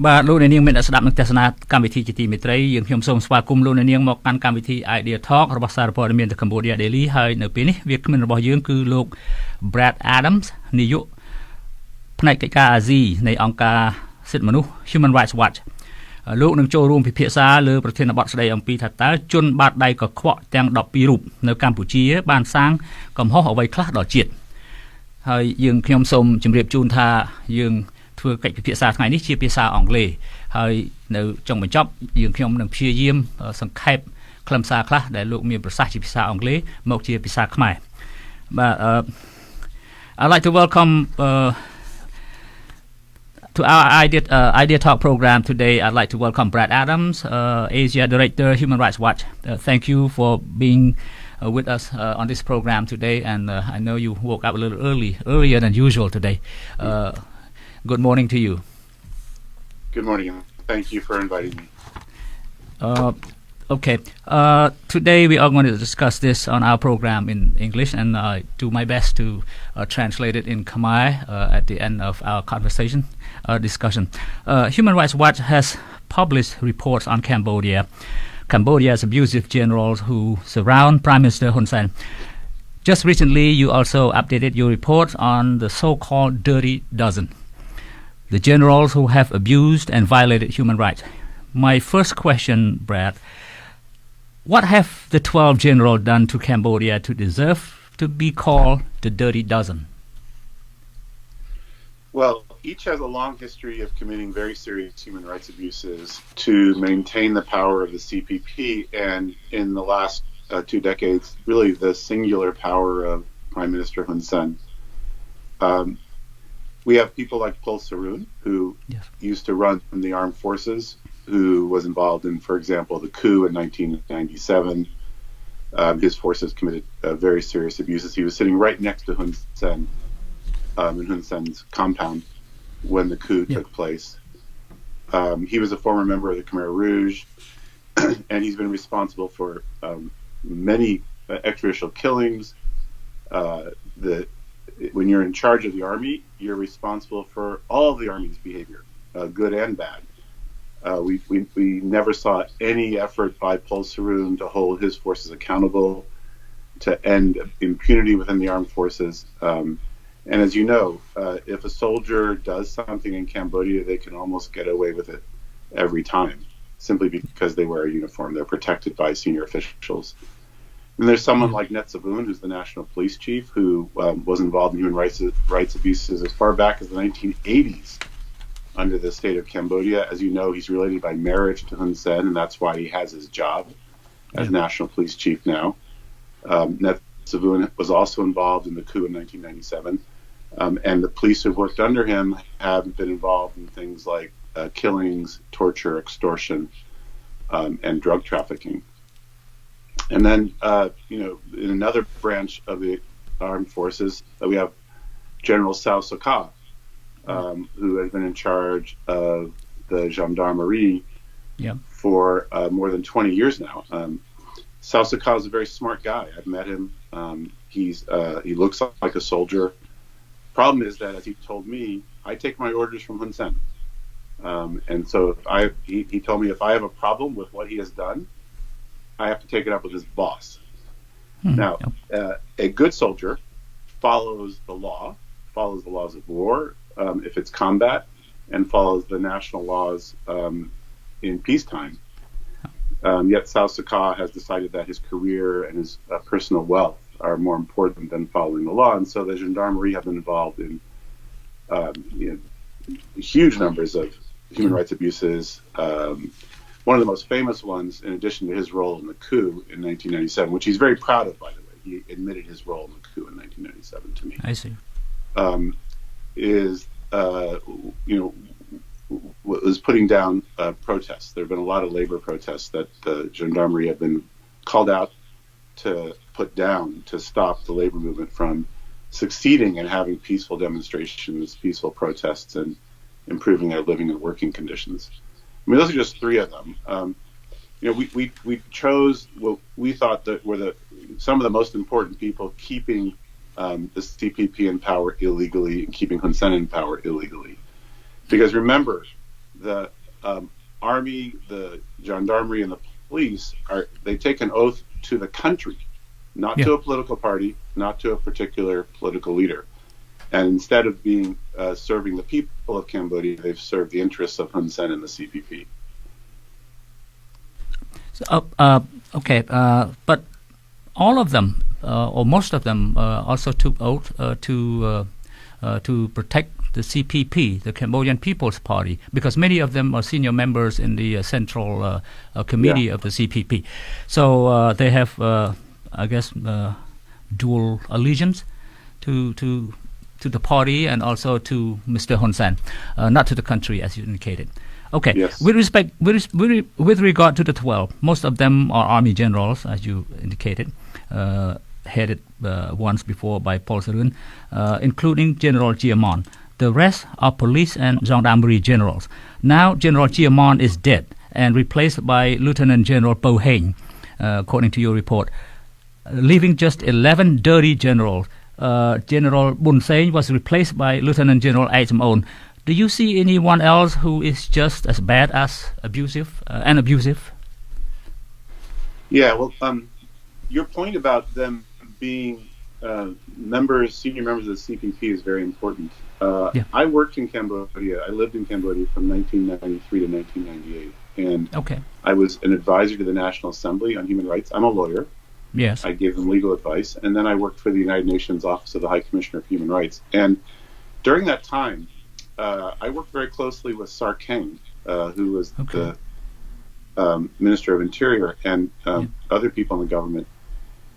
បាទលោកអ្នកនាងមានស្ដាប់នឹងទស្សនាកម្មវិធីជាទីមេត្រីយើងខ្ញុំសូមស្វាគមន៍លោកអ្នកនាងមកកាន់កម្មវិធី Idea Talk របស់សារព័ត៌មាន ThecambodiaToday ហើយនៅពេលនេះវាគ្មិនរបស់យើងគឺលោក Brad Adams នាយកផ្នែកកិច្ចការអាស៊ីនៃអង្គការសិទ្ធិមនុស្ស Human Rights Watch លោកនឹងចូលរួមពិភាក្សាលើប្រធានបទស្ដីអំពីថាតើជនបាតដៃកខ្វក់ទាំង12រូបនៅកម្ពុជាបានសាងកំហុសអ្វីខ្លះដល់ជាតិហើយយើងខ្ញុំសូមជម្រាបជូនថាយើងធ្វើកិច្ចពិភាក្សាថ្ងៃនេះជាភាសាអង់គ្លេសហើយនៅចុងបញ្ចប់យើងខ្ញុំនឹងព្យាយាមសង្ខេបខ្លឹមសារខ្លះដែលលោកមានប្រសាសន៍ជាភាសាអង់គ្លេសមកជាភាសាខ្មែរបាទI'd like to welcome to our Idea Talk program today. I'd like to welcome Brad Adams, Asia Director, Human Rights Watch. Thank you for being with us on this program today, and I know you woke up a little earlier than usual today. Good morning to you. Good morning. Thank you for inviting me. Okay. Today we are going to discuss this on our program in English, and I do my best to translate it in Khmer at the end of our discussion. Human Rights Watch has published reports on Cambodia's abusive generals who surround Prime Minister Hun Sen. Just recently, you also updated your report on the so-called Dirty Dozen, the generals who have abused and violated human rights. My first question, Brad, what have the 12 generals done to Cambodia to deserve to be called the Dirty Dozen? Well, each has a long history of committing very serious human rights abuses to maintain the power of the CPP, and in the last 2 decades, really the singular power of Prime Minister Hun Sen. We have people like Paul Saroun, who used to run the armed forces, who was involved in, for example, the coup in 1997. His forces committed very serious abuses. He was sitting right next to Hun Sen in Hun Sen's compound when the coup took place. He was a former member of the Khmer Rouge, and he's been responsible for many extrajudicial killings. When you're in charge of the army, you're responsible for all of the army's behavior, good and bad. We never saw any effort by Paul Saroun to hold his forces accountable, to end impunity within the armed forces. And as you know, if a soldier does something in Cambodia, they can almost get away with it every time, simply because they wear a uniform. They're protected by senior officials. And there's someone like Net Savoon, who's the national police chief, who was involved in human rights abuses as far back as the 1980s under the state of Cambodia. As you know, he's related by marriage to Hun Sen, and that's why he has his job as national police chief now. Net Savoon was also involved in the coup in 1997, and the police who've worked under him have been involved in things like killings, torture, extortion, and drug trafficking. And then, in another branch of the armed forces, we have General Sao Soka, who has been in charge of the gendarmerie for more than 20 years now. Sao Soka is a very smart guy. I've met him. He looks like a soldier. Problem is that, as he told me, I take my orders from Hun Sen. And so he told me if I have a problem with what he has done, I have to take it up with his boss. Now, a good soldier follows the laws of war, if it's combat, and follows the national laws in peacetime. Yet Sao Soka has decided that his career and his personal wealth are more important than following the law, and so the gendarmerie have been involved in huge numbers of human rights abuses. One of the most famous ones, in addition to his role in the coup in 1997, which he's very proud of, by the way, he admitted his role in the coup in 1997 to me. I see. Was putting down protests. There have been a lot of labor protests that the gendarmerie have been called out to put down to stop the labor movement from succeeding in having peaceful demonstrations, peaceful protests, and improving their living and working conditions. I mean, those are just three of them. We chose what we thought that were some of the most important people keeping the CPP in power illegally and keeping Hun Sen in power illegally. Because remember, the army, the gendarmerie, and the police they take an oath to the country, not to a political party, not to a particular political leader. And instead of being serving the people of Cambodia, they've served the interests of Hun Sen and the CPP. So, okay, but all of them, or most of them, also took oath to protect the CPP, the Cambodian People's Party, because many of them are senior members in the central committee of the CPP. So they have, I guess, dual allegiance to the party and also to Mr. Hun Sen, not to the country, as you indicated. Okay. Yes. With regard to the 12, most of them are army generals, as you indicated, headed once before by Paul Sarun, including General Giamon. The rest are police and gendarmerie generals. Now, General Giamon is dead and replaced by Lieutenant General Po Heng, according to your report, leaving just 11 dirty generals. General Bun Sen was replaced by Lieutenant General Aizam On. Do you see anyone else who is just as bad as abusive? Yeah, well, your point about them being senior members of the CPP is very important. I worked in Cambodia. I lived in Cambodia from 1993 to 1998, and I was an advisor to the National Assembly on Human Rights. I'm a lawyer. Yes. I gave them legal advice, and then I worked for the United Nations Office of the High Commissioner of Human Rights. And during that time, I worked very closely with Sar Keng, who was the Minister of Interior, and other people in the government.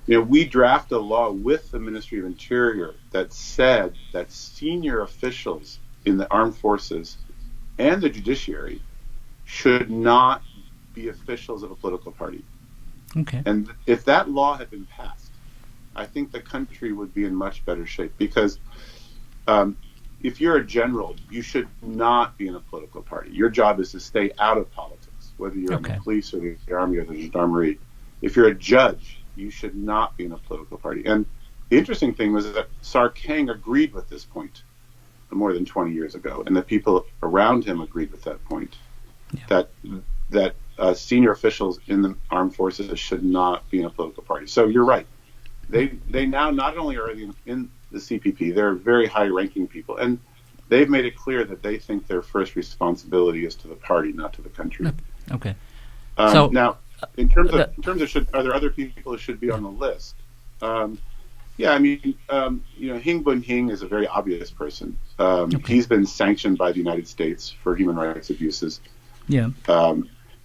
We drafted a law with the Ministry of Interior that said that senior officials in the armed forces and the judiciary should not be officials of a political party. Okay. And if that law had been passed, I think the country would be in much better shape, because if you're a general, you should not be in a political party. Your job is to stay out of politics, whether you're in the police or the army or the gendarmerie. If you're a judge, you should not be in a political party. And the interesting thing was that Sar Keng agreed with this point more than 20 years ago, and the people around him agreed with that point, that senior officials in the armed forces should not be in a political party. So you're right. They now not only are in the CPP, they're very high-ranking people, and they've made it clear that they think their first responsibility is to the party, not to the country. Okay. So now, in terms of are there other people who should be on the list? Hing Bun Hing is a very obvious person. He's been sanctioned by the United States for human rights abuses. Yeah.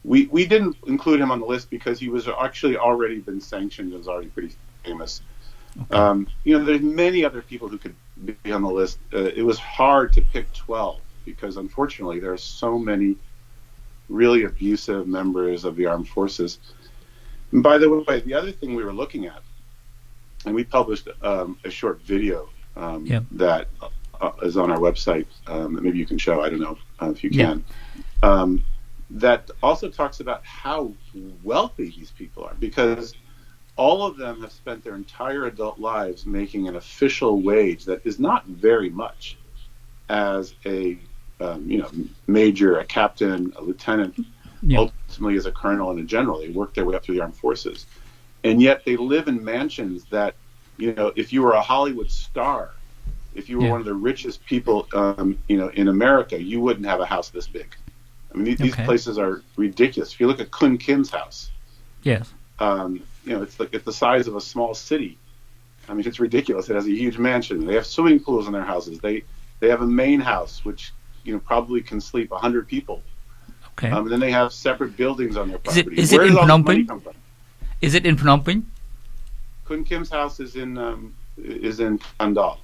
We didn't include him on the list because he was actually already been sanctioned and was already pretty famous. Okay. There's many other people who could be on the list. It was hard to pick 12 because, unfortunately, there are so many really abusive members of the armed forces. And by the way, the other thing we were looking at, and we published a short video that is on our website that maybe you can show. I don't know if you can. That also talks about how wealthy these people are, because all of them have spent their entire adult lives making an official wage that is not very much as a major, a captain, a lieutenant, ultimately as a colonel and a general. They work their way up through the armed forces. And yet they live in mansions that, if you were a Hollywood star, if you were one of the richest people, in America, you wouldn't have a house this big. I mean, these places are ridiculous. If you look at Kun Kim's house, it's like it's the size of a small city. I mean, it's ridiculous. It has a huge mansion. They have swimming pools in their houses. They have a main house, which probably can sleep 100 people. Okay. And then they have separate buildings on their property. Is it in Phnom Penh? Is it in Phnom Penh? Kun Kim's house is in Kandal.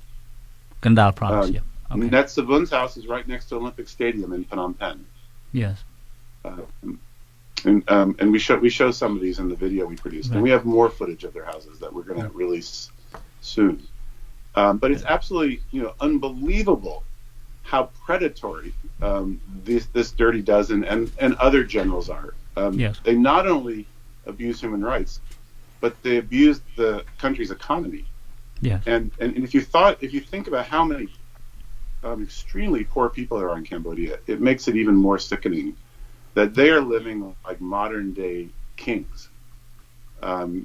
Kandal province. Net Savun's house is right next to Olympic Stadium in Phnom Penh. Yes. And we show some of these in the video we produced, and we have more footage of their houses that we're going to release soon. But it's absolutely unbelievable how predatory this Dirty Dozen and other generals are. They not only abuse human rights, but they abuse the country's economy. Yeah. And if you think about how many extremely poor people there are in Cambodia, it makes it even more sickening that they are living like modern day kings.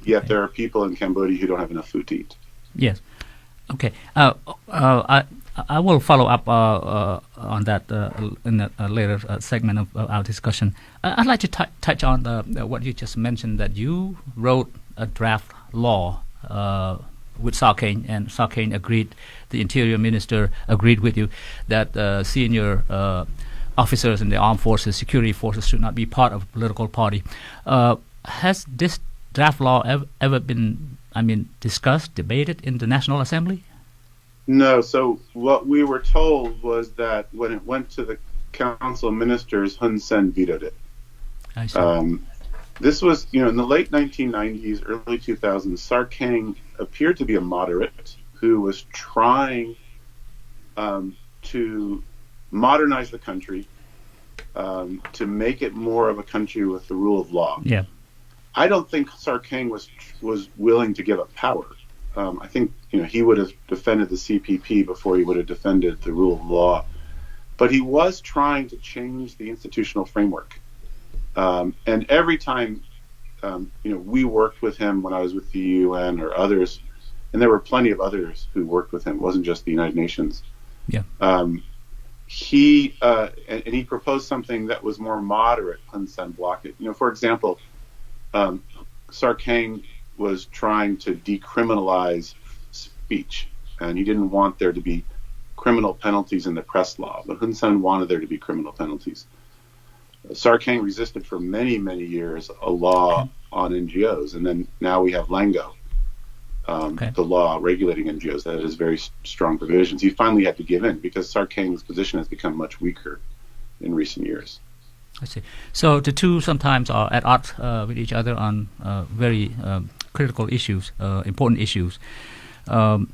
Yet there are people in Cambodia who don't have enough food to eat. Yes. Okay. I will follow up on that in a later segment of our discussion. I'd like to touch on what you just mentioned, that you wrote a draft law with Sarkane, and Sarkane agreed, the Interior Minister agreed with you, that senior officers in the armed forces, security forces, should not be part of a political party. Has this draft law ever been, discussed, debated in the National Assembly? No. So what we were told was that when it went to the Council of Ministers, Hun Sen vetoed it. I see. This was, in the late 1990s, early 2000s, Sarkane appeared to be a moderate who was trying to modernize the country, to make it more of a country with the rule of law. Yeah. I don't think Sarkane was willing to give up power. I think he would have defended the CPP before he would have defended the rule of law. But he was trying to change the institutional framework. And every time, we worked with him when I was with the UN or others, and there were plenty of others who worked with him. It wasn't just the United Nations. Yeah. He proposed something that was more moderate. Hun Sen blocked it. For example, Sarkane was trying to decriminalize speech, and he didn't want there to be criminal penalties in the press law, but Hun Sen wanted there to be criminal penalties. Sarkane resisted for many, many years a law on NGOs, and then now we have Lango, the law regulating NGOs that has very strong provisions. He finally had to give in because Sarkane's position has become much weaker in recent years. I see. So the two sometimes are at odds with each other on very critical issues, important issues. There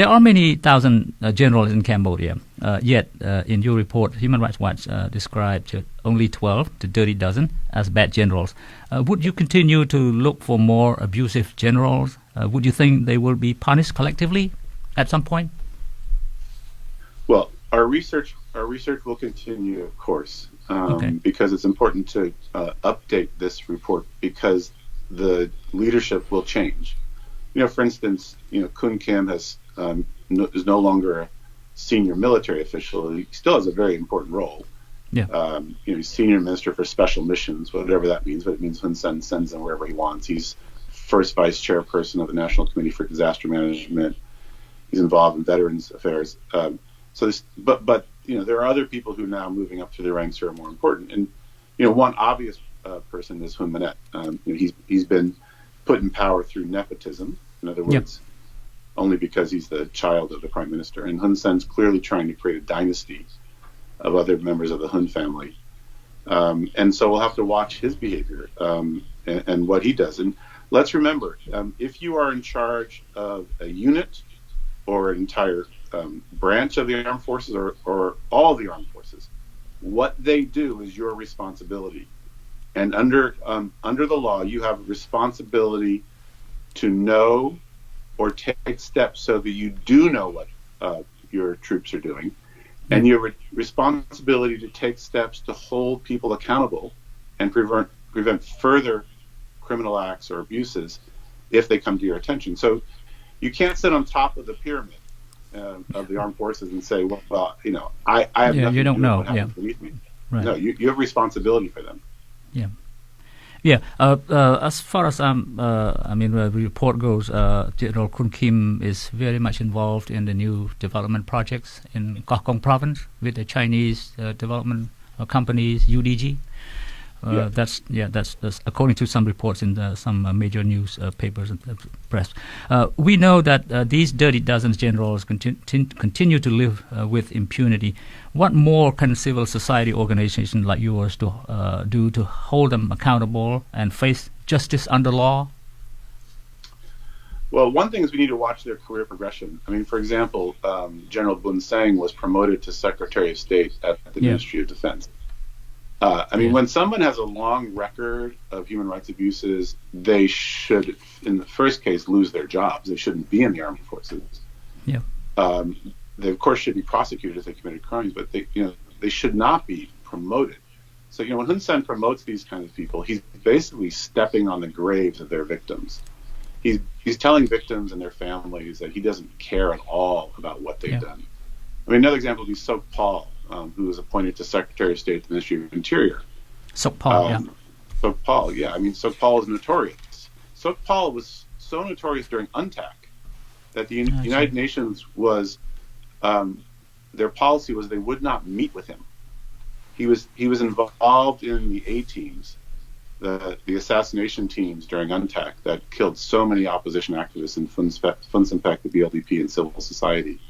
are many thousand generals in Cambodia, yet in your report, Human Rights Watch described only 12, the Dirty Dozen, as bad generals. Would you continue to look for more abusive generals? Would you think they will be punished collectively at some point? Well, our research will continue, of course, because it's important to update this report because the leadership will change. For instance, Kun Kim is no longer a senior military official. He still has a very important role. Yeah. He's senior minister for special missions, whatever that means, but it means Hun Sen sends him wherever he wants. He's first vice chairperson of the National Committee for Disaster Management. He's involved in veterans affairs. But there are other people who are now moving up through the ranks who are more important. And one obvious person is Hun Manet. He's been put in power through nepotism. In other words, only because he's the child of the prime minister. And Hun Sen's clearly trying to create a dynasty of other members of the Hun family. And so we'll have to watch his behavior and what he does. And let's remember, if you are in charge of a unit or an entire branch of the armed forces or all the armed forces, what they do is your responsibility. And under the law, you have a responsibility to know or take steps so that you do know what your troops are doing, and your responsibility to take steps to hold people accountable and prevent further criminal acts or abuses if they come to your attention. So you can't sit on top of the pyramid of the armed forces and say, well, I have nothing you don't to do know. with what happens beneath me. Right. No, you have responsibility for them. Yeah. Yeah. As far as the report goes, General Kun Kim is very much involved in the new development projects in Kok Kong province with the Chinese development companies, UDG. That's according to some reports in some major news papers and press. We know that these dirty dozens generals continue to live with impunity. What more can civil society organizations like yours do to hold them accountable and face justice under law? Well, one thing is we need to watch their career progression. I mean, for example, General Bun Seng was promoted to Secretary of State at the Ministry of Defense. When someone has a long record of human rights abuses, they should, in the first case, lose their jobs. They shouldn't be in the armed forces. Yeah. They, of course, should be prosecuted if they committed crimes, but they should not be promoted. So, when Hun Sen promotes these kinds of people, he's basically stepping on the graves of their victims. He's telling victims and their families that he doesn't care at all about what they've done. I mean, another example would be Sok Paul, who was appointed to Secretary of State at the Ministry of Interior. Sok Paul, Sok Paul, yeah. I mean, Sok Paul is notorious. Sok Paul was so notorious during UNTAC that the United Nations was, their policy was they would not meet with him. He was involved in the A teams, the assassination teams during UNTAC that killed so many opposition activists in Funsenpec, the BLDP, and civil society.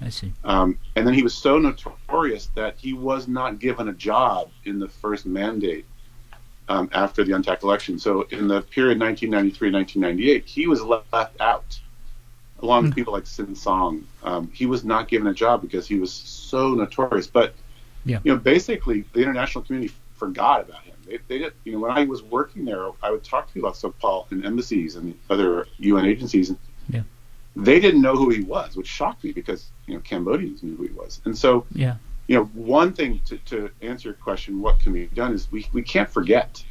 I see. And then he was so notorious that he was not given a job in the first mandate after the UNTAC election. So in the period 1993-1998, he was left out, along with people like Sin Song. He was not given a job because he was so notorious. But basically, the international community forgot about him. They did. When I was working there, I would talk to people about Sok Paul in embassies and other UN agencies, and they didn't know who he was, which shocked me because Cambodians knew who he was. And so, one thing to answer your question, what can be done, is we can't forget.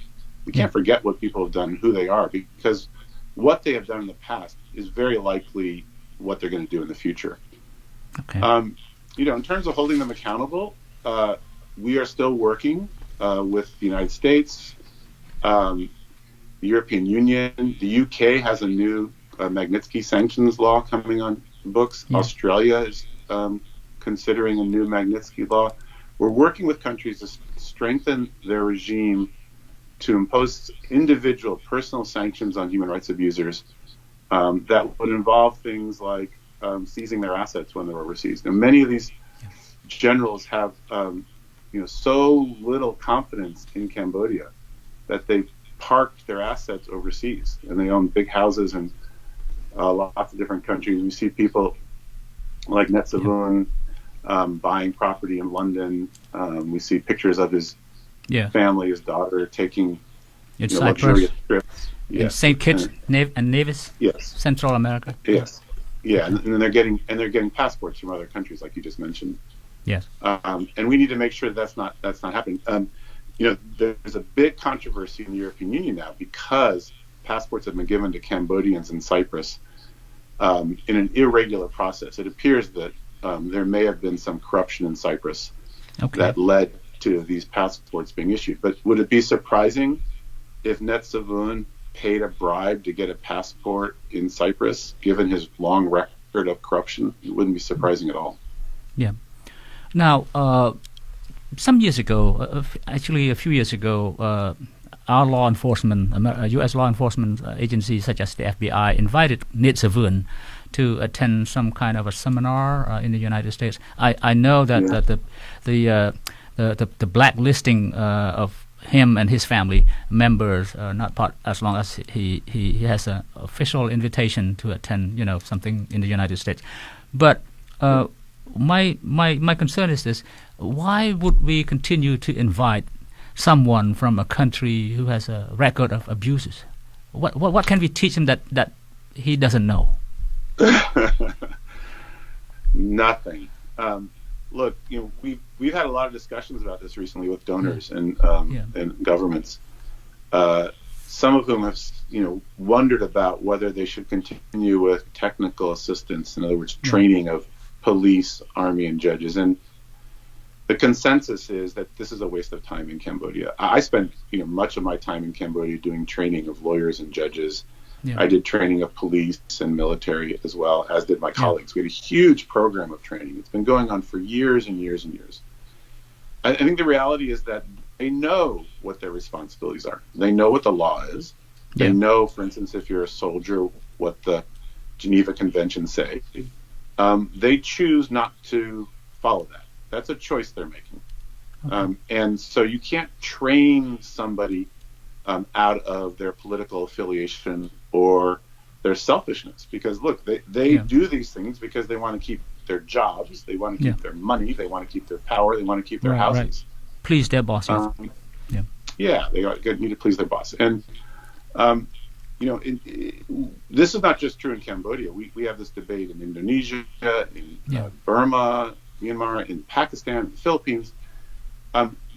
We can't forget what people have done and who they are, because what they have done in the past is very likely what they're going to do in the future. Okay. In terms of holding them accountable, we are still working with the United States, the European Union. The UK has a new Magnitsky sanctions law coming on books. Australia is considering a new Magnitsky law. We're working with countries to strengthen their regime to impose individual personal sanctions on human rights abusers that would involve things like seizing their assets when they're overseas. Now, many of these generals have so little confidence in Cambodia that they parked their assets overseas, and they own big houses in lots of different countries. We see people like Netsavun buying property in London. We see pictures of his family, his daughter, taking luxurious trips. In St. Kitts and Nevis, Central America. And they're getting passports from other countries, like you just mentioned. Yes. And we need to make sure that's not happening. There's a big controversy in the European Union now because passports have been given to Cambodians in Cyprus in an irregular process. It appears that there may have been some corruption in Cyprus that led to these passports being issued. But would it be surprising if Netsavun paid a bribe to get a passport in Cyprus, given his long record of corruption? It wouldn't be surprising at all. Yeah. Now, some years ago, actually a few years ago, our law enforcement, U.S. law enforcement agencies such as the FBI, invited Netsavun to attend some kind of a seminar in the United States. I know that the blacklisting of him and his family members are not part, as long as he has an official invitation to attend something in the United States. But my concern is this: why would we continue to invite someone from a country who has a record of abuses? What can we teach him that he doesn't know? Nothing. Look, we've had a lot of discussions about this recently with donors and governments. Some of whom have wondered about whether they should continue with technical assistance, in other words, training of police, army, and judges. And the consensus is that this is a waste of time in Cambodia. I spent much of my time in Cambodia doing training of lawyers and judges. I did training of police and military as well, as did my colleagues. We had a huge program of training. It's been going on for years and years and years. I think the reality is that they know what their responsibilities are. They know what the law is. They know, for instance, if you're a soldier, what the Geneva Conventions say. They choose not to follow that. That's a choice they're making. Okay. And so you can't train somebody out of their political affiliation or their selfishness, because look, they do these things because they want to keep their jobs, they want to keep their money, they want to keep their power, they want to keep their houses. Right. Please their bosses. They need to please their boss. And this is not just true in Cambodia. We have this debate in Indonesia, in Burma, Myanmar, in Pakistan, the Philippines.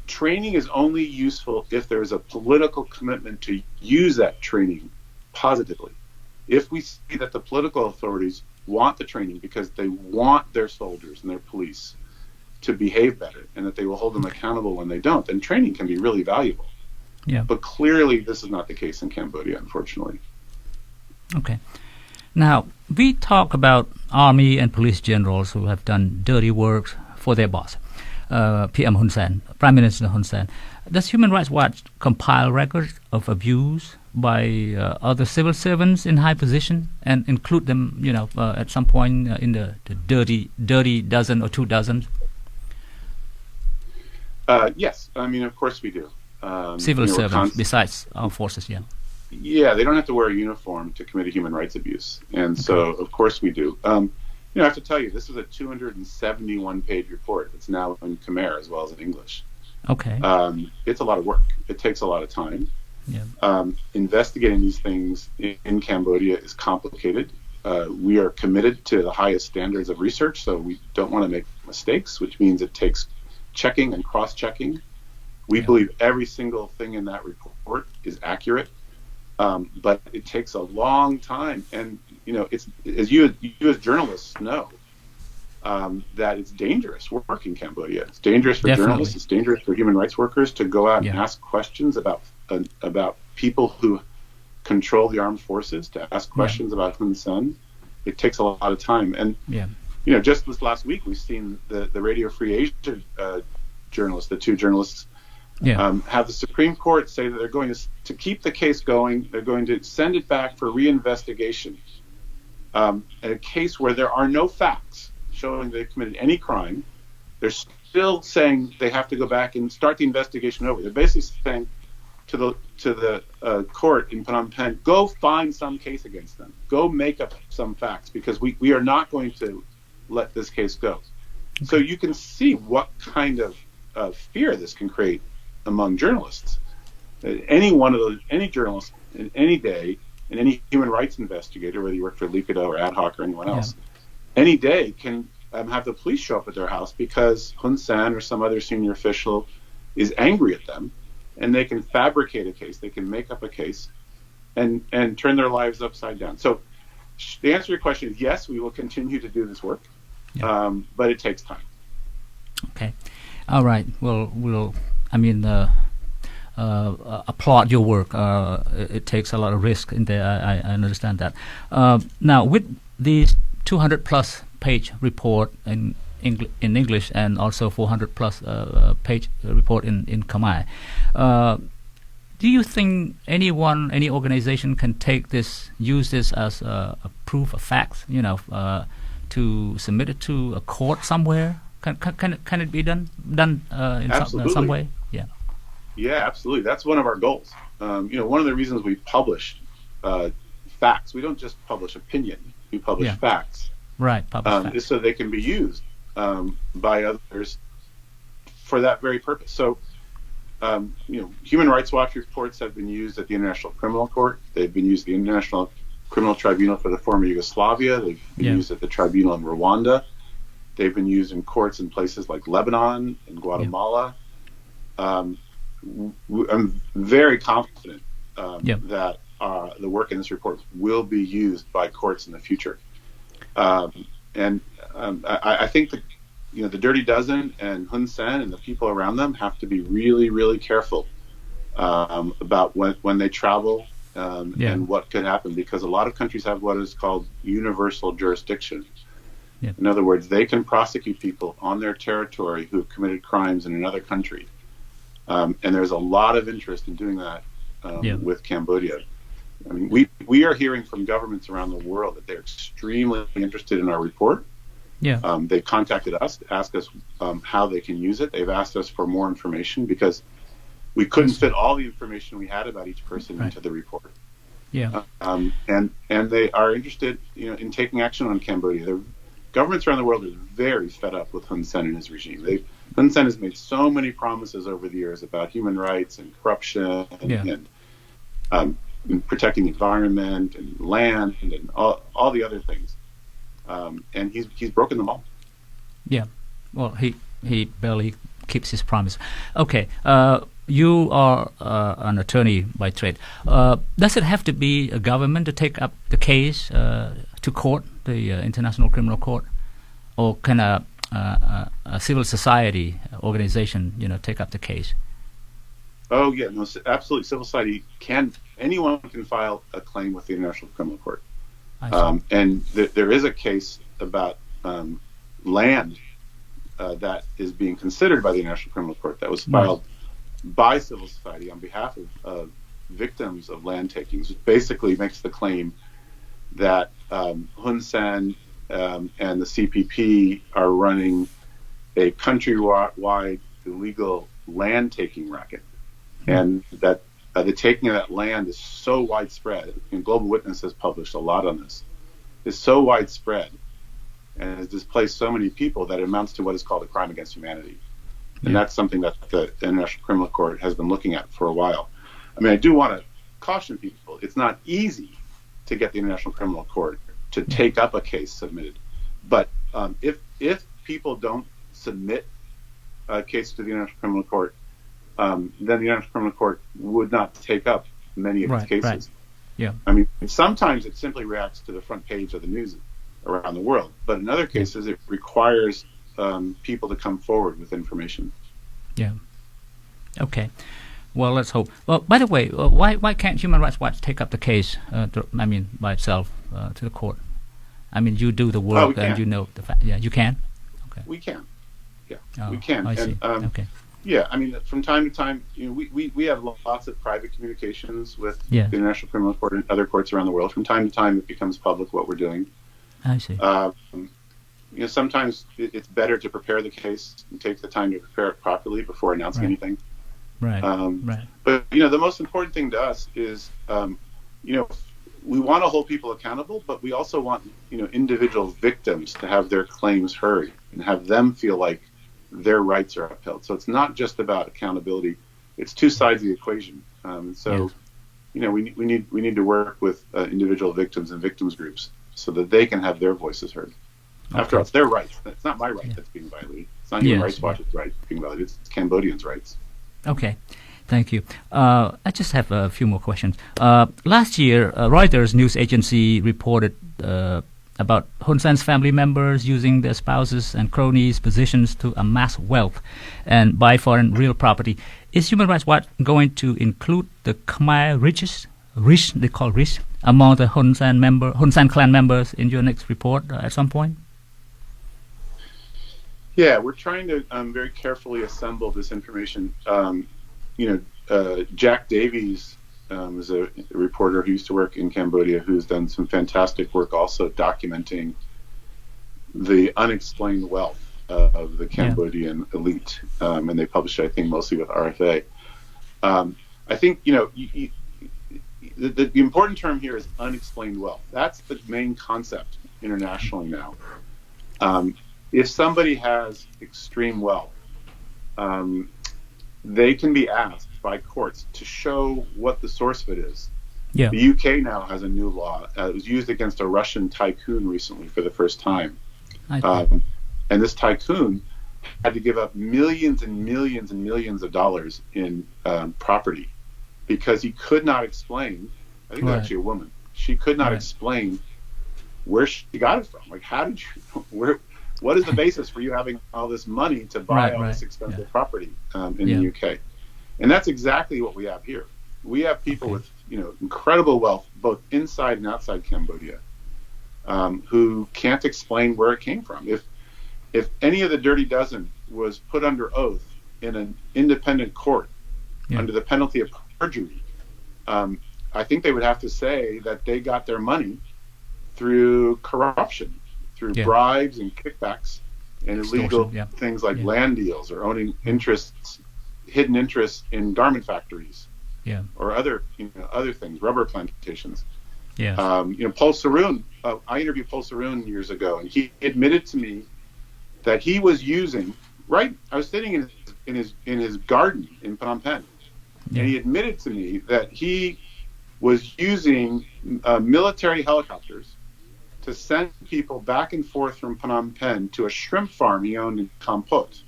Training is only useful if there is a political commitment to use that training positively. If we see that the political authorities want the training because they want their soldiers and their police to behave better and that they will hold them accountable when they don't, then training can be really valuable. Yeah. But clearly this is not the case in Cambodia, unfortunately. Okay. Now, we talk about army and police generals who have done dirty work for their boss, PM Hun Sen, Prime Minister Hun Sen. Does Human Rights Watch compile records of abuse by other civil servants in high position and include them, at some point in the dirty dozen or 2 dozen? Yes. I mean, of course we do. Civil servants besides our forces, Yeah, they don't have to wear a uniform to commit a human rights abuse. And so, of course we do. I have to tell you, this is a 271-page report that's now in Khmer as well as in English. Okay. It's a lot of work. It takes a lot of time. Yeah. Investigating these things in Cambodia is complicated. We are committed to the highest standards of research, so we don't want to make mistakes, which means it takes checking and cross-checking. We believe every single thing in that report is accurate, but it takes a long time. And, it's, as you as journalists know, that it's dangerous work in Cambodia. It's dangerous for journalists. It's dangerous for human rights workers to go out and ask questions about people who control the armed forces, to ask questions about Hun Sen. It takes a lot of time. And, just this last week, we've seen the Radio Free Asia journalists, the 2 journalists, have the Supreme Court say that they're going to keep the case going. They're going to send it back for reinvestigation. A case where there are no facts showing they've committed any crime. They're still saying they have to go back and start the investigation over. They're basically saying to the court in Phnom Penh, go find some case against them. Go make up some facts, because we are not going to let this case go. Okay. So you can see what kind of fear this can create among journalists. Any journalist in any day, and any human rights investigator, whether you work for Likido or Ad Hoc or anyone else, any day can have the police show up at their house because Hun Sen or some other senior official is angry at them, and they can fabricate a case, they can make up a case, and turn their lives upside down. So the answer to your question is yes, we will continue to do this work, but it takes time. Okay. All right. Well, we'll applaud your work. It takes a lot of risk in there. I understand that. Now, with these 200-plus page report in English and also 400-plus page report in Khmer, do you think any organization can use this as a proof of facts, to submit it to a court somewhere? Can it be done in some way? Yeah. Yeah, absolutely. That's one of our goals. One of the reasons we publish facts, we don't just publish opinion, we publish facts. Right, facts. Is so they can be used by others for that very purpose. So, Human Rights Watch reports have been used at the International Criminal Court. They've been used at the International Criminal Tribunal for the former Yugoslavia. They've been used at the tribunal in Rwanda. They've been used in courts in places like Lebanon and Guatemala. I'm very confident that the work in this report will be used by courts in the future. I think that the Dirty Dozen and Hun Sen and the people around them have to be really, really careful about when they travel and what could happen, because a lot of countries have what is called universal jurisdiction. In other words, they can prosecute people on their territory who have committed crimes in another country. And there's a lot of interest in doing that Yeah. with Cambodia. I mean, we are hearing from governments around the world that they're extremely interested in our report. Yeah. They contacted us to ask us how they can use it. They've asked us for more information because we couldn't fit all the information we had about each person into the report. Yeah. And they are interested, in taking action on Cambodia. The governments around the world are very fed up with Hun Sen and his regime. Hun Sen has made so many promises over the years about human rights and corruption and protecting the environment and land and all the other things. And he's broken them all. Yeah. Well, he barely keeps his promise. Okay. You are an attorney by trade. Does it have to be a government to take up the case to court, the International Criminal Court, or can a civil society organization, take up the case? Oh yeah, no, absolutely. Civil society anyone can file a claim with the International Criminal Court. And there is a case about land that is being considered by the International Criminal Court that was filed by civil society on behalf of victims of land takings. It basically makes the claim that Hun Sen and the CPP are running a countrywide illegal land taking racket, and that the taking of that land is so widespread, and Global Witness has published a lot on this, is so widespread and has displaced so many people that it amounts to what is called a crime against humanity. And that's something that the International Criminal Court has been looking at for a while. I mean, I do want to caution people, it's not easy to get the International Criminal Court to take up a case submitted. But if people don't submit a case to the International Criminal Court, then the International Criminal Court would not take up many of these cases. Right. Yeah. I mean, sometimes it simply reacts to the front page of the news around the world, but in other cases it requires people to come forward with information. Yeah. Okay. Well, let's hope. Well, by the way, why can't Human Rights Watch take up the case? By itself to the court. I mean, you do the work and you know the fact. Yeah, you can. Okay. We can. Yeah, oh, we can. I see. Okay. Yeah, I mean, from time to time, we have lots of private communications with the International Criminal Court and other courts around the world. From time to time, it becomes public what we're doing. I see. Sometimes it's better to prepare the case and take the time to prepare it properly before announcing anything. Right. But the most important thing to us is, we want to hold people accountable, but we also want individual victims to have their claims heard and have them feel like their rights are upheld. So it's not just about accountability; it's two sides of the equation. We need to work with individual victims and victims groups so that they can have their voices heard. Okay. After all, it's their rights. It's not my right that's being violated. It's not Human Rights Watch's right being violated. It's Cambodians' rights. Okay. Thank you. I just have a few more questions. Last year, Reuters news agency reported about Hun Sen's family members using their spouses and cronies' positions to amass wealth and buy foreign real property. Is Human Rights Watch going to include the Khmer rich, they call rich, among the Hun Sen clan members in your next report at some point? Yeah, we're trying to very carefully assemble this information. Jack Davies is a reporter who used to work in Cambodia who's done some fantastic work also documenting the unexplained wealth of the Cambodian elite. And they publish it, I think, mostly with RFA. I think, the important term here is unexplained wealth. That's the main concept internationally now. If somebody has extreme wealth, they can be asked by courts to show what the source of it is. Yeah. The UK now has a new law. It was used against a Russian tycoon recently for the first time. And this tycoon had to give up millions and millions and millions of dollars in property because he could not explain, I think it was actually a woman, she could not explain where she got it from. Like, how did you, what is the basis for you having all this money to buy all this expensive property in the UK? And that's exactly what we have here. We have people with incredible wealth, both inside and outside Cambodia, who can't explain where it came from. If any of the dirty dozen was put under oath in an independent court under the penalty of perjury, I think they would have to say that they got their money through corruption, through bribes and kickbacks and illegal things like land deals or owning interests, hidden interests in garment factories, or other things, rubber plantations. Paul Saroon, I interviewed Paul Saroon years ago, and he admitted to me that he was using, I was sitting in his garden in Phnom Penh, and he admitted to me that he was using military helicopters to send people back and forth from Phnom Penh to a shrimp farm he owned in Kampot.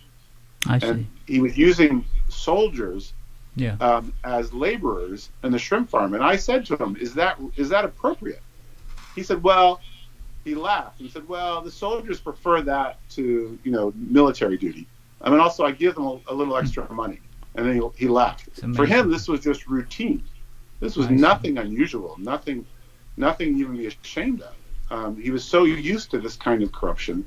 And he was using soldiers as laborers in the shrimp farm. And I said to him, is that appropriate? He said, well, he laughed. He said, well, the soldiers prefer that to, military duty. I mean, also I give them a little extra money. And then he laughed. For him, this was just routine. This was nothing unusual, nothing even to be ashamed of. He was so used to this kind of corruption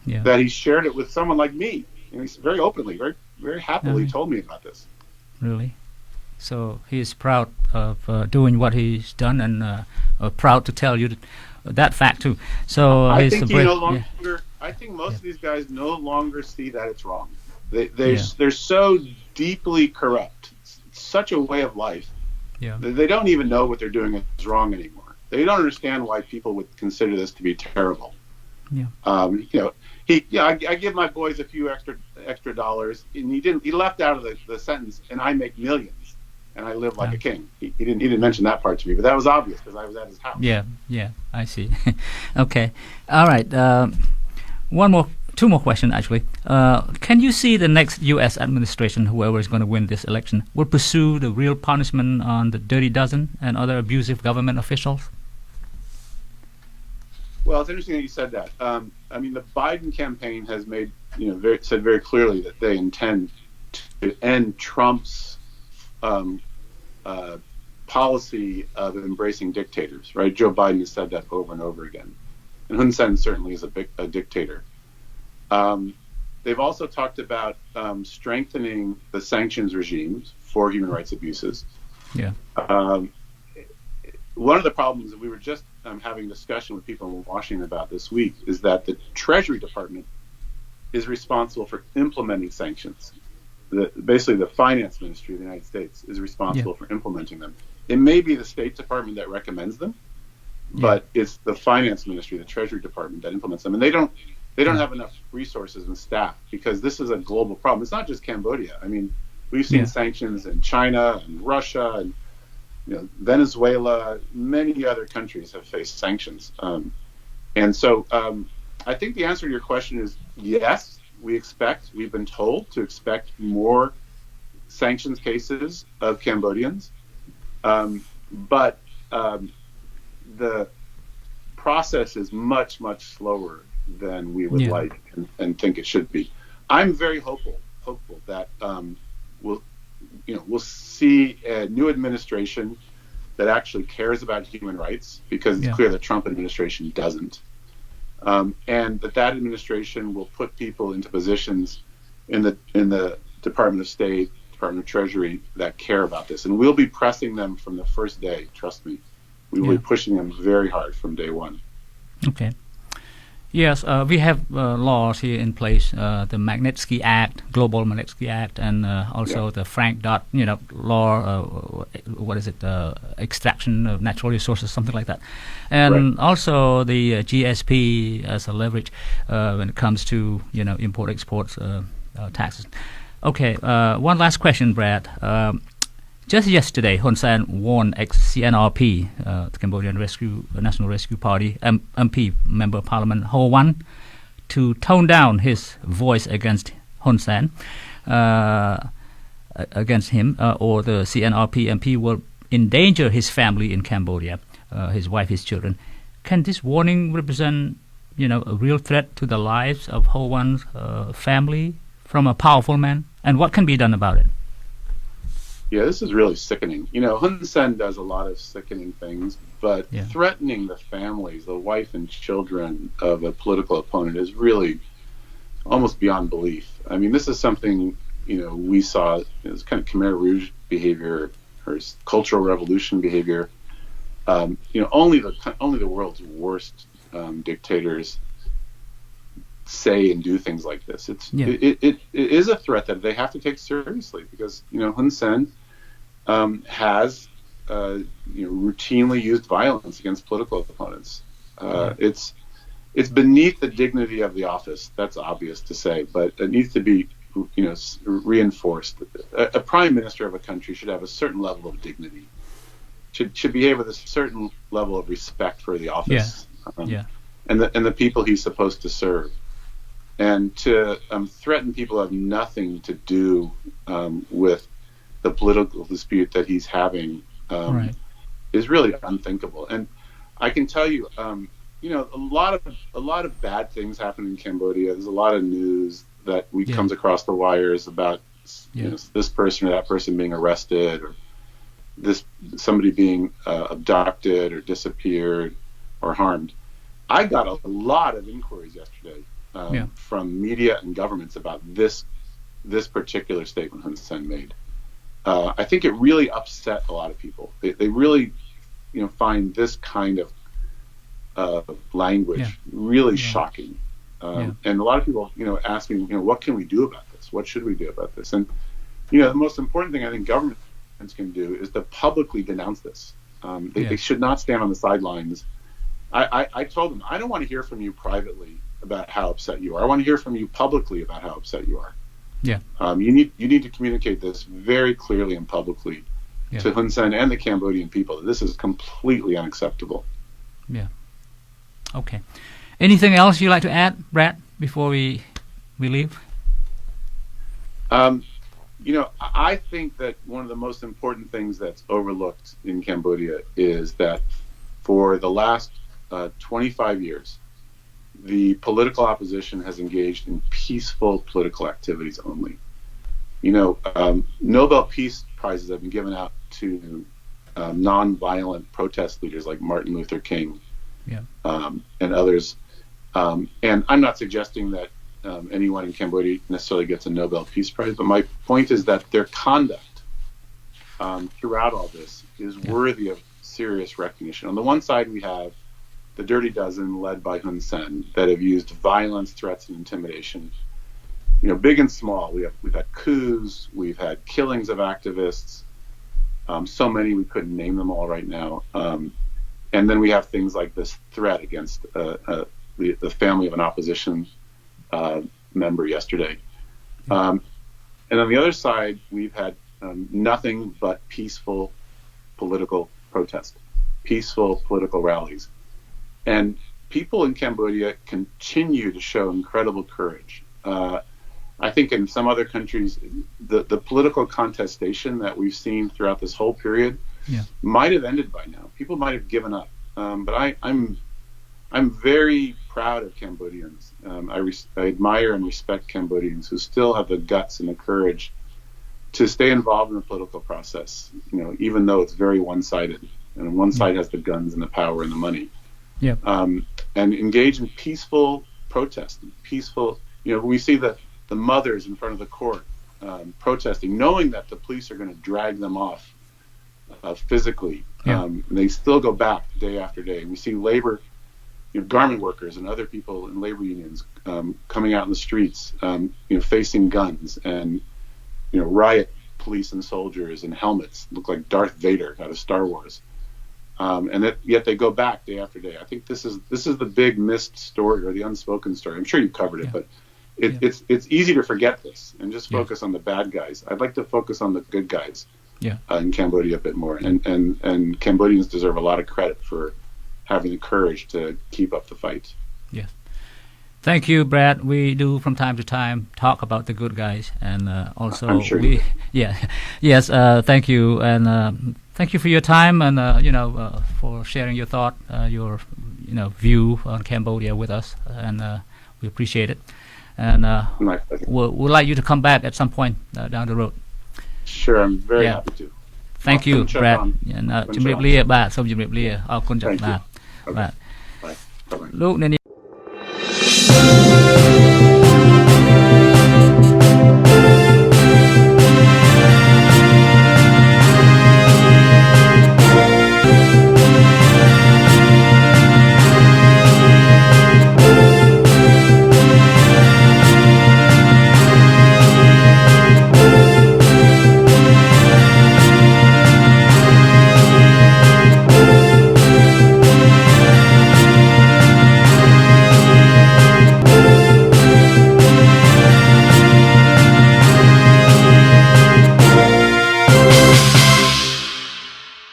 that he shared it with someone like me. And he's very openly, very, very happily told me about this. Really? So he's proud of doing what he's done, and proud to tell you that fact too. So I think I think most of these guys no longer see that it's wrong. They're so deeply corrupt. It's such a way of life. They don't even know what they're doing is wrong anymore. They don't understand why people would consider this to be terrible. I give my boys a few extra dollars, and he left out of the sentence, and I make millions, and I live like a king. He didn't mention that part to me, but that was obvious because I was at his house. I see. Okay, all right. Two more questions actually. Can you see the next U.S. administration, whoever is going to win this election, will pursue the real punishment on the Dirty Dozen and other abusive government officials? Well, it's interesting that you said that. The Biden campaign has made, said very clearly that they intend to end Trump's policy of embracing dictators. Right? Joe Biden has said that over and over again, and Hun Sen certainly is a dictator. They've also talked about strengthening the sanctions regimes for human rights abuses. One of the problems that we were just having a discussion with people in Washington about this week is that the Treasury Department is responsible for implementing sanctions. Basically, the Finance Ministry of the United States is responsible for implementing them. It may be the State Department that recommends them, but it's the Finance Ministry, the Treasury Department, that implements them. And they don't have enough resources and staff because this is a global problem. It's not just Cambodia. I mean, we've seen sanctions in China and Russia and Venezuela. Many other countries have faced sanctions. And so I think the answer to your question is yes, we've been told to expect more sanctions cases of Cambodians. But the process is much, much slower than we would like and think it should be. I'm very hopeful that we'll see a new administration that actually cares about human rights, because it's clear the Trump administration doesn't, and that administration will put people into positions in the Department of State, Department of Treasury that care about this, and we'll be pressing them from the first day. Trust me, we will be pushing them very hard from day one. Okay. Yes, we have laws here in place, the Magnitsky Act, Global Magnitsky Act, and also the Frank Dot, law, extraction of natural resources, something like that. And also the GSP as a leverage when it comes to, import-export taxes. Okay, one last question, Brad. Just yesterday, Hun Sen warned ex-CNRP, the Cambodian National Rescue Party, MP, Member of Parliament Ho Wan, to tone down his voice against Hun Sen, against him, or the CNRP MP will endanger his family in Cambodia, his wife, his children. Can this warning represent, a real threat to the lives of Ho Wan's family from a powerful man? And what can be done about it? Yeah, this is really sickening. Hun Sen does a lot of sickening things, but threatening the families, the wife and children of a political opponent is really almost beyond belief. I mean, this is something, we saw this kind of Khmer Rouge behavior or cultural revolution behavior. Only the world's worst dictators say and do things like this. It is a threat that they have to take seriously, because Hun Sen has routinely used violence against political opponents. It's beneath the dignity of the office. That's obvious to say, but it needs to be reinforced. A prime minister of a country should have a certain level of dignity. Should behave with a certain level of respect for the office, and the people he's supposed to serve. And to threaten people who have nothing to do with the political dispute that he's having is really unthinkable. And I can tell you, a lot of bad things happen in Cambodia. There's a lot of news that comes across the wires about this person or that person being arrested, or somebody being abducted or disappeared or harmed. I got a lot of inquiries yesterday from media and governments about this particular statement Hun Sen made. I think it really upset a lot of people. They really, find this kind of language really shocking. And a lot of people, asking, what can we do about this? What should we do about this? And, the most important thing I think governments can do is to publicly denounce this. They should not stand on the sidelines. I told them, I don't want to hear from you privately about how upset you are. I want to hear from you publicly about how upset you are. You need to communicate this very clearly and publicly to Hun Sen and the Cambodian people. This is completely unacceptable. Okay. Anything else you'd like to add, Brad, before we leave? I think that one of the most important things that's overlooked in Cambodia is that for the last 25 years, the political opposition has engaged in peaceful political activities only. Nobel Peace Prizes have been given out to non-violent protest leaders like Martin Luther King and others. And I'm not suggesting that anyone in Cambodia necessarily gets a Nobel Peace Prize, but my point is that their conduct throughout all this is worthy of serious recognition. On the one side, we have the Dirty Dozen, led by Hun Sen, that have used violence, threats, and intimidation. Big and small. We've had coups, we've had killings of activists, so many we couldn't name them all right now. And then we have things like this threat against the family of an opposition member yesterday. And on the other side, we've had nothing but peaceful political protest, peaceful political rallies. And people in Cambodia continue to show incredible courage. I think in some other countries, the political contestation that we've seen throughout this whole period might have ended by now. People might have given up. But I'm very proud of Cambodians. I admire and respect Cambodians who still have the guts and the courage to stay involved in the political process, even though it's very one-sided. And one side has the guns and the power and the money. And engage in peaceful protest, peaceful, when we see the mothers in front of the court protesting, knowing that the police are going to drag them off physically, they still go back day after day. And we see labor, garment workers and other people in labor unions coming out in the streets, facing guns and, riot police and soldiers in helmets, look like Darth Vader out of Star Wars. And yet they go back day after day. I think this is the big missed story, or the unspoken story. I'm sure you covered it, but it's easy to forget this and just focus on the bad guys. I'd like to focus on the good guys in Cambodia a bit more. And Cambodians deserve a lot of credit for having the courage to keep up the fight. Thank you, Brad. We do from time to time talk about the good guys, and also I'm sure thank you, and thank you for your time, and for sharing your thought, your view on Cambodia with us, and we appreciate it. And we'd like you to come back at some point down the road. Sure, I'm very happy to. Thank you, Brad. ជំរាបលាបាទសូមជំរាបលាអរគុណចា៎បាទបាទលោកអ្នក